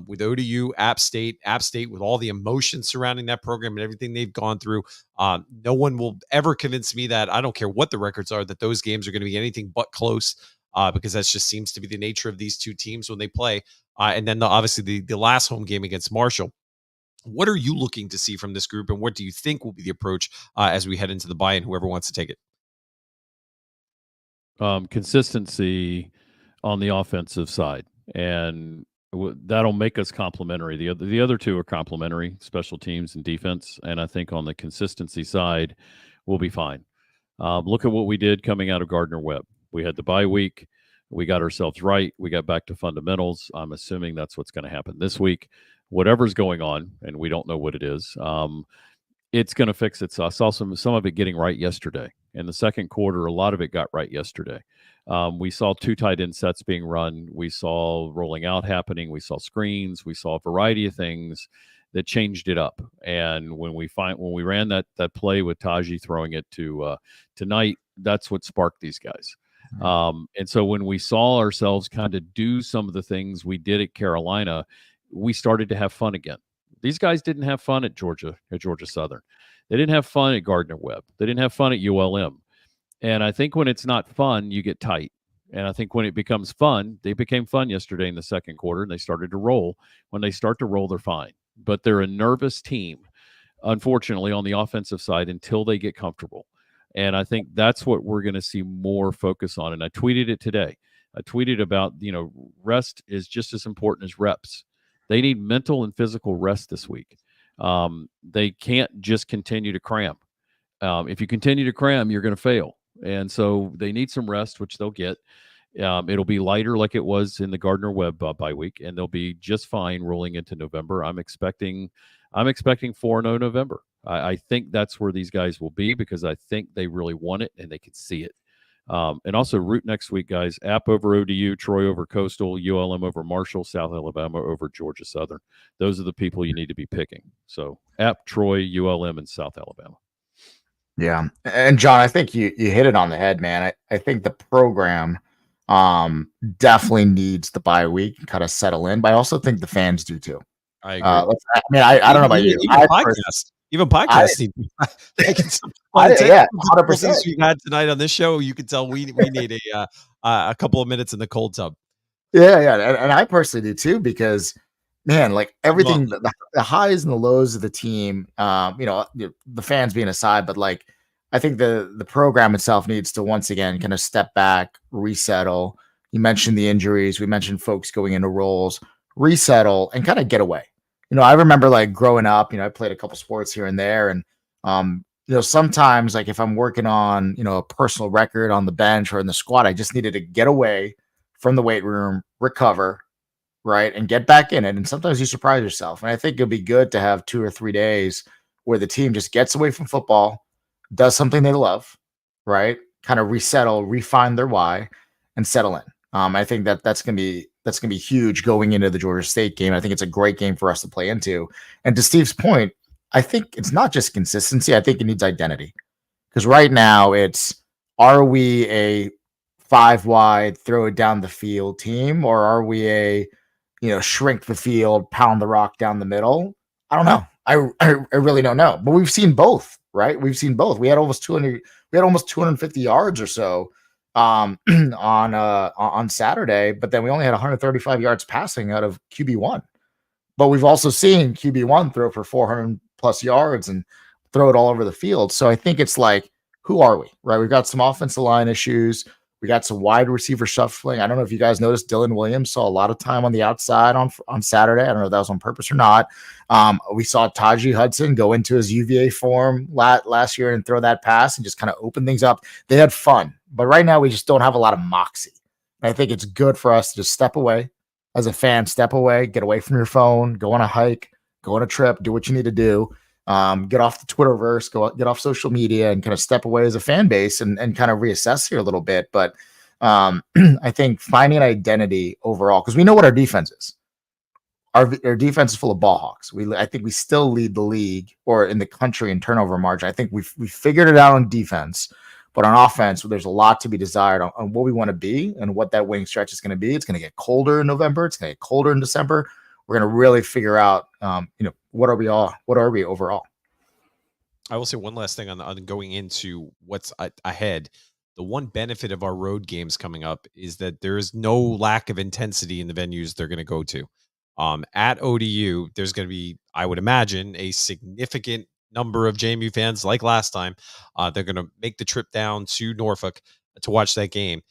S1: with ODU, App State with all the emotions surrounding that program and everything they've gone through. No one will ever convince me that, I don't care what the records are, that those games are going to be anything but close, because that just seems to be the nature of these 2 teams when they play. And then obviously the last home game against Marshall. What are you looking to see from this group, and what do you think will be the approach as we head into the bye, and whoever wants to take it?
S3: Consistency on the offensive side, and that'll make us complementary. The other 2 are complementary, special teams and defense, and I think on the consistency side, we'll be fine. Look at what we did coming out of Gardner-Webb. We had the bye week. We got ourselves right. We got back to fundamentals. I'm assuming that's what's going to happen this week. Whatever's going on, and we don't know what it is, it's going to fix itself. I saw some of it getting right yesterday. In the second quarter, a lot of it got right yesterday. We saw 2 tight end sets being run. We saw rolling out happening. We saw screens. We saw a variety of things that changed it up. And when we ran that play with Taji throwing it to Knight, that's what sparked these guys. And so when we saw ourselves kind of do some of the things we did at Carolina, we started to have fun again. These guys didn't have fun at Georgia Southern. They didn't have fun at Gardner-Webb. They didn't have fun at ULM. And I think when it's not fun, you get tight. And I think when it becomes fun, they became fun yesterday in the second quarter, and they started to roll. When they start to roll, they're fine. But they're a nervous team, unfortunately, on the offensive side until they get comfortable. And I think that's what we're going to see more focus on. And I tweeted it today. I tweeted about, rest is just as important as reps. They need mental and physical rest this week. They can't just continue to cram. If you continue to cram, you're going to fail. And so they need some rest, which they'll get. It'll be lighter like it was in the Gardner-Webb bye week, and they'll be just fine rolling into November. I'm expecting 4-0 November. I think that's where these guys will be because I think they really want it and they can see it. And also root next week, guys. App over ODU, Troy over Coastal, ULM over Marshall, South Alabama over Georgia Southern. Those are the people you need to be picking. So App, Troy, ULM, and South Alabama.
S4: Yeah. And John, I think you hit it on the head, man. I think the program definitely needs the bye week and kind of settle in, but I also think the fans do too.
S1: I agree.
S4: I don't know about you.
S1: Even podcasts need.
S4: Yeah, 100%.
S1: We've had tonight on this show, you can tell we need a couple of minutes in the cold tub.
S4: Yeah, and I personally do too because, man, like everything, the highs and the lows of the team, the fans being aside, but like I think the program itself needs to once again kind of step back, resettle. You mentioned the injuries, we mentioned folks going into roles, resettle, and kind of get away. I remember like growing up, I played a couple sports here and there. And, sometimes like if I'm working on, a personal record on the bench or in the squad, I just needed to get away from the weight room, recover, right, and get back in it. And sometimes you surprise yourself. And I think it'll be good to have 2 or 3 days where the team just gets away from football, does something they love, right, kind of resettle, refine their why, and settle in. I think that's going to be huge going into the Georgia State game. I think it's a great game for us to play into. And to Steve's point, I think it's not just consistency. I think it needs identity. Because right now are we a 5 wide, throw it down the field team, or are we a, shrink the field, pound the rock down the middle? I don't know. I really don't know. But we've seen both, right? We've seen both. We had almost 250 yards or so on Saturday, but then we only had 135 yards passing out of QB1. But we've also seen QB1 throw for 400 plus yards and throw it all over the field. So I think it's like, who are we, right? We've got some offensive line issues. We got some wide receiver shuffling. I don't know if you guys noticed Dylan Williams saw a lot of time on the outside on Saturday. I don't know if that was on purpose or not. We saw Tajee Hudson go into his UVA form last year and throw that pass and just kind of open things up. They had fun. But right now we just don't have a lot of moxie. And I think it's good for us to just step away. As a fan, step away, get away from your phone, go on a hike, go on a trip, do what you need to do. Get off the Twitterverse, get off social media and kind of step away as a fan base and kind of reassess here a little bit. But I think finding an identity overall, because we know what our defense is. Our defense is full of ball hawks. I think we still lead the league or in the country in turnover margin. I think we figured it out on defense, but on offense, there's a lot to be desired on what we want to be and what that winning stretch is going to be. It's going to get colder in November. It's going to get colder in December. We're going to really figure out, what are we overall?
S1: I will say one last thing on going into what's ahead. The one benefit of our road games coming up is that there is no lack of intensity in the venues they're going to go to. At ODU, there's going to be, I would imagine, a significant number of JMU fans like last time. They're going to make the trip down to Norfolk to watch that game.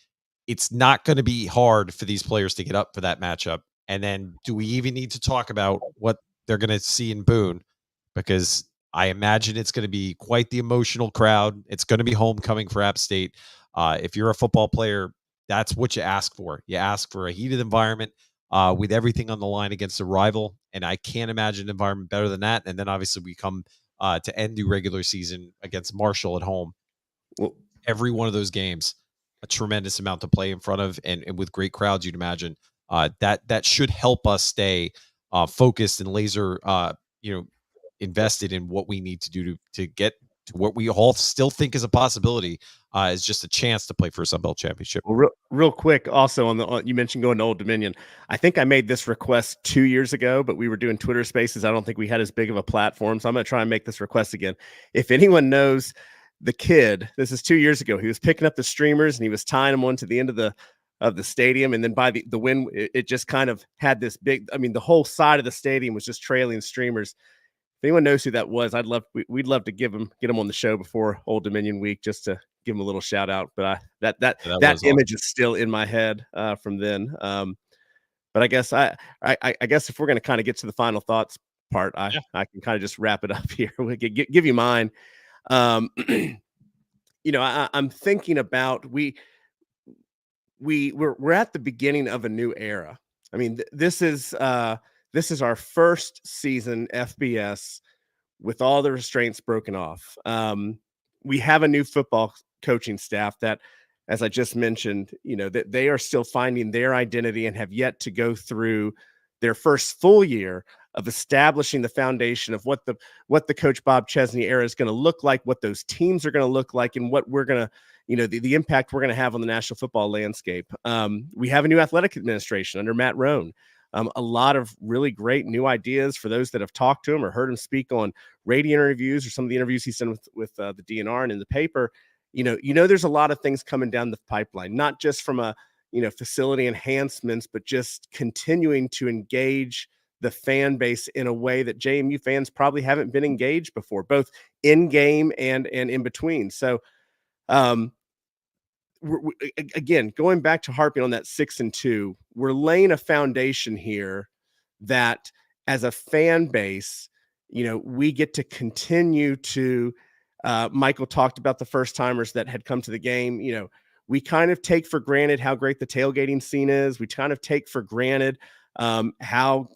S1: It's not going to be hard for these players to get up for that matchup. And then do we even need to talk about what they're going to see in Boone? Because I imagine it's going to be quite the emotional crowd. It's going to be homecoming for App State. If you're a football player, that's what you ask for. You ask for a heated environment with everything on the line against a rival. And I can't imagine an environment better than that. And then obviously we come to end the regular season against Marshall at home. Well, every one of those games, a tremendous amount to play in front of and with great crowds, you'd imagine. That should help us stay focused and laser, invested in what we need to do to get to what we all still think is a possibility, is just a chance to play for a Sun Belt championship.
S2: Well, real quick, also you mentioned going to Old Dominion. I think I made this request 2 years ago, but we were doing Twitter Spaces. I don't think we had as big of a platform, so I'm going to try and make this request again. If anyone knows the kid, this is 2 years ago. He was picking up the streamers and he was tying them onto the end of the stadium, and then by the wind, it just kind of had this big. I mean, the whole side of the stadium was just trailing streamers. anyone knows who that was, we'd love to get him on the show before Old Dominion week just to give him a little shout out. But that image is still in my head from then. But I guess I guess if we're going to kind of get to the final thoughts part, I can kind of just wrap it up here. We could give you mine. I'm thinking about we're at the beginning of a new era. I mean, this is our first season FBS with all the restraints broken off. We have a new football coaching staff that, as I just mentioned, that they are still finding their identity and have yet to go through their first full year of establishing the foundation of what the Coach Bob Chesney era is going to look like, what those teams are going to look like, and what we're going to, the impact we're going to have on the national football landscape. We have a new athletic administration under Matt Roan. A lot of really great new ideas for those that have talked to him or heard him speak on radio interviews or some of the interviews he's done with the DNR and in the paper. There's a lot of things coming down the pipeline, not just from a, facility enhancements, but just continuing to engage the fan base in a way that JMU fans probably haven't been engaged before, both in game and in between. So, again, going back to harping on that 6-2, we're laying a foundation here that as a fan base, we get to continue to, Michael talked about the first timers that had come to the game. We kind of take for granted how great the tailgating scene is. We kind of take for granted how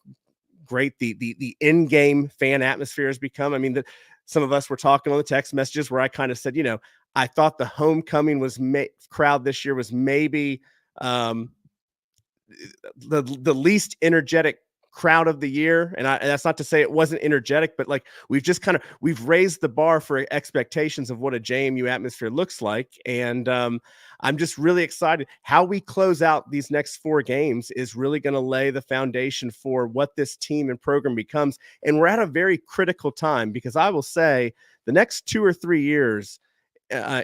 S2: great the in-game fan atmosphere has become. I mean, some of us were talking on the text messages where I kind of said, I thought the homecoming crowd this year was maybe the least energetic crowd of the year. And that's not to say it wasn't energetic, but like we've raised the bar for expectations of what a JMU atmosphere looks like. And I'm just really excited. How we close out these next 4 games is really going to lay the foundation for what this team and program becomes. And we're at a very critical time, because I will say the next 2 or 3 years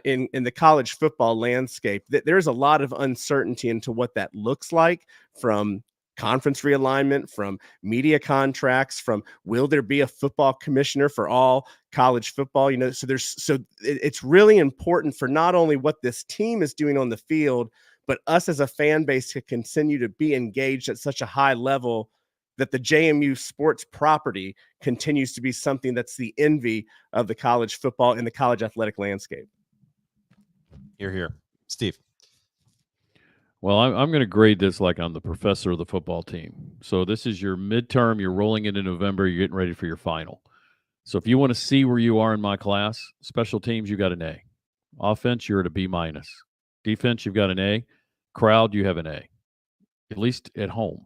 S2: in the college football landscape, there's a lot of uncertainty into what that looks like, from conference realignment, from media contracts, from will there be a football commissioner for all college football? So it's really important for not only what this team is doing on the field, but us as a fan base to continue to be engaged at such a high level that the JMU sports property continues to be something that's the envy of the college football and the college athletic landscape.
S1: Here. Steve.
S3: Well, I'm going to grade this like I'm the professor of the football team. So this is your midterm. You're rolling into November. You're getting ready for your final. So if you want to see where you are in my class, special teams, you got an A. Offense, you're at a B-. Defense, you've got an A. Crowd, you have an A, at least at home.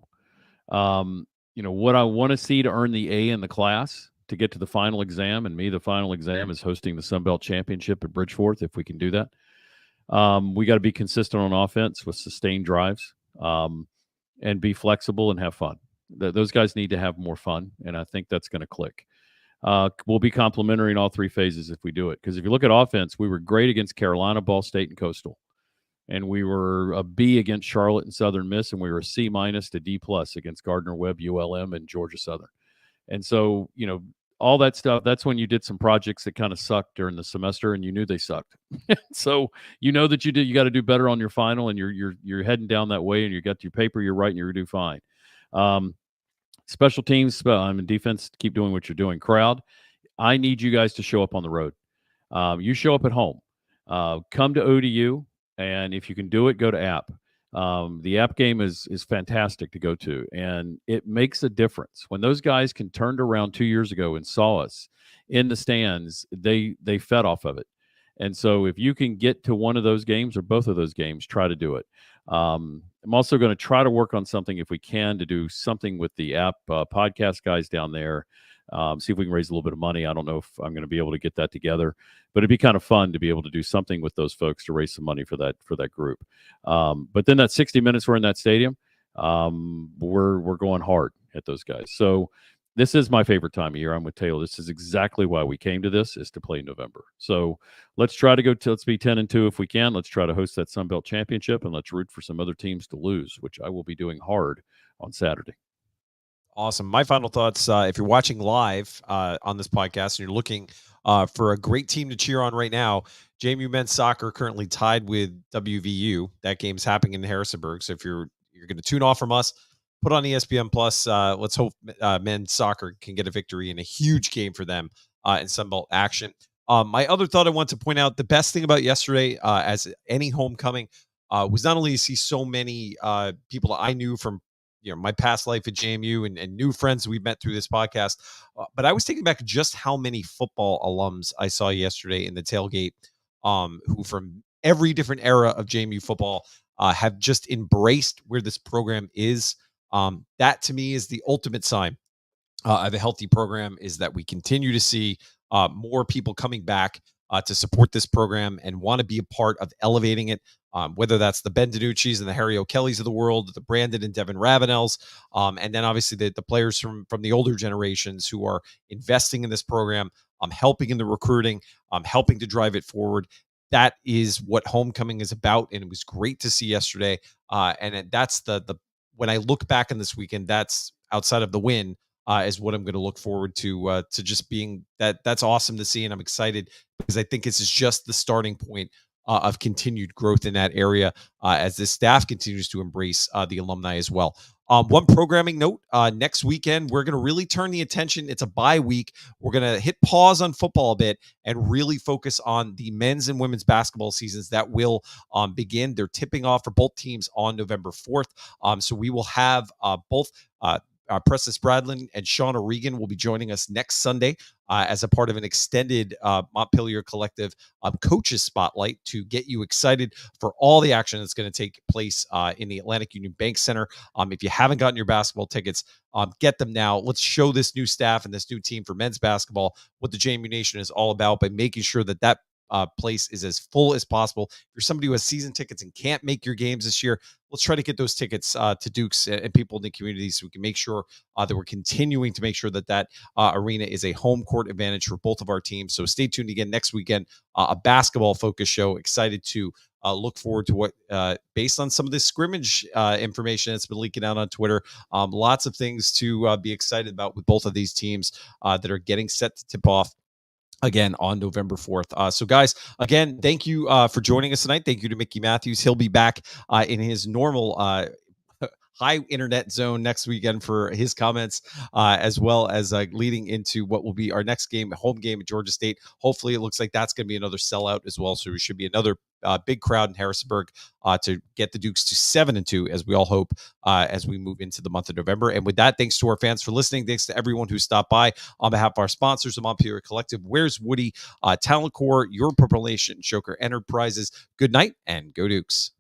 S3: What I want to see to earn the A in the class to get to the final exam, and the final exam is hosting the Sun Belt Championship at Bridgeforth, if we can do that. We got to be consistent on offense with sustained drives, and be flexible and have fun. Those guys need to have more fun, and I think that's going to click. We'll be complimentary in all 3 phases if we do it. Because if you look at offense, we were great against Carolina, Ball State, and Coastal. And we were a B against Charlotte and Southern Miss, and we were a C- to D+ against Gardner-Webb, ULM, and Georgia Southern. And so, all that stuff, that's when you did some projects that kind of sucked during the semester, and you knew they sucked. So you that you got to do better on your final, and you're heading down that way, and you got your paper, you're right, and you're going to do fine. Special teams, defense, keep doing what you're doing. Crowd, I need you guys to show up on the road. You show up at home. Come to ODU, and if you can do it, go to App. The App game is fantastic to go to, and it makes a difference. When those guys turned around 2 years ago and saw us in the stands, they fed off of it. And so if you can get to one of those games or both of those games, try to do it. I'm also going to try to work on something, if we can, to do something with the App podcast guys down there. See if we can raise a little bit of money. I don't know if I'm going to be able to get that together, but it'd be kind of fun to be able to do something with those folks to raise some money for that group. But then that 60 minutes we're in that stadium, we're going hard at those guys. So this is my favorite time of year. I'm with Taylor. This is exactly why we came to this, is to play in November. So let's try to let's be 10-2 if we can. Let's try to host that Sun Belt Championship, and let's root for some other teams to lose, which I will be doing hard on Saturday.
S1: Awesome. My final thoughts, if you're watching live on this podcast and you're looking for a great team to cheer on right now, JMU men's soccer currently tied with WVU. That game's happening in Harrisonburg. So if you're going to tune off from us, put on ESPN Plus. Let's hope men's soccer can get a victory in a huge game for them in Sunbelt action. My other thought I want to point out, the best thing about yesterday, as any homecoming, was not only to see so many people that I knew from my past life at JMU and new friends we've met through this podcast. But I was taken back just how many football alums I saw yesterday in the tailgate, who from every different era of JMU football have just embraced where this program is. That to me is the ultimate sign of a healthy program, is that we continue to see more people coming back to support this program and want to be a part of elevating it, whether that's the Ben DiNucci's and the Harry O'Kelly's of the world, the Brandon and Devin Ravenels, and then obviously the players from the older generations who are investing in this program, helping in the recruiting, helping to drive it forward. That is what homecoming is about, and it was great to see yesterday. That's the when I look back on this weekend, that's outside of the win, is what I'm going to look forward to just being that's awesome to see. And I'm excited because I think this is just the starting point of continued growth in that area as this staff continues to embrace the alumni as well. One programming note, next weekend, we're going to really turn the attention. It's a bye week. We're going to hit pause on football a bit and really focus on the men's and women's basketball seasons that will begin. They're tipping off for both teams on November 4th. So we will have both Preston Spradlin and Shauna Regan will be joining us next Sunday as a part of an extended Montpelier Collective coaches spotlight to get you excited for all the action that's going to take place in the Atlantic Union Bank Center. If you haven't gotten your basketball tickets, get them now. Let's show this new staff and this new team for men's basketball what the JMU Nation is all about by making sure that place is as full as possible. If you're somebody who has season tickets and can't make your games this year, let's try to get those tickets to Dukes and people in the community so we can make sure that we're continuing to make sure that arena is a home court advantage for both of our teams. So stay tuned again next weekend, a basketball focus show. Excited to look forward to what, based on some of this scrimmage information that's been leaking out on Twitter, lots of things to be excited about with both of these teams that are getting set to tip off again on November 4th. So guys, again, thank you for joining us tonight. Thank you to Mickey Matthews. He'll be back in his normal high internet zone next weekend for his comments, as well as leading into what will be our next game, home game at Georgia State. Hopefully it looks like that's going to be another sellout as well. So it should be another big crowd in Harrisonburg to get the Dukes to 7-2, as we all hope, as we move into the month of November. And with that, thanks to our fans for listening. Thanks to everyone who stopped by. On behalf of our sponsors, the Montpelier Collective, Where's Woody, Talent Core, Your Purple Nation, Joker Enterprises, good night and go Dukes.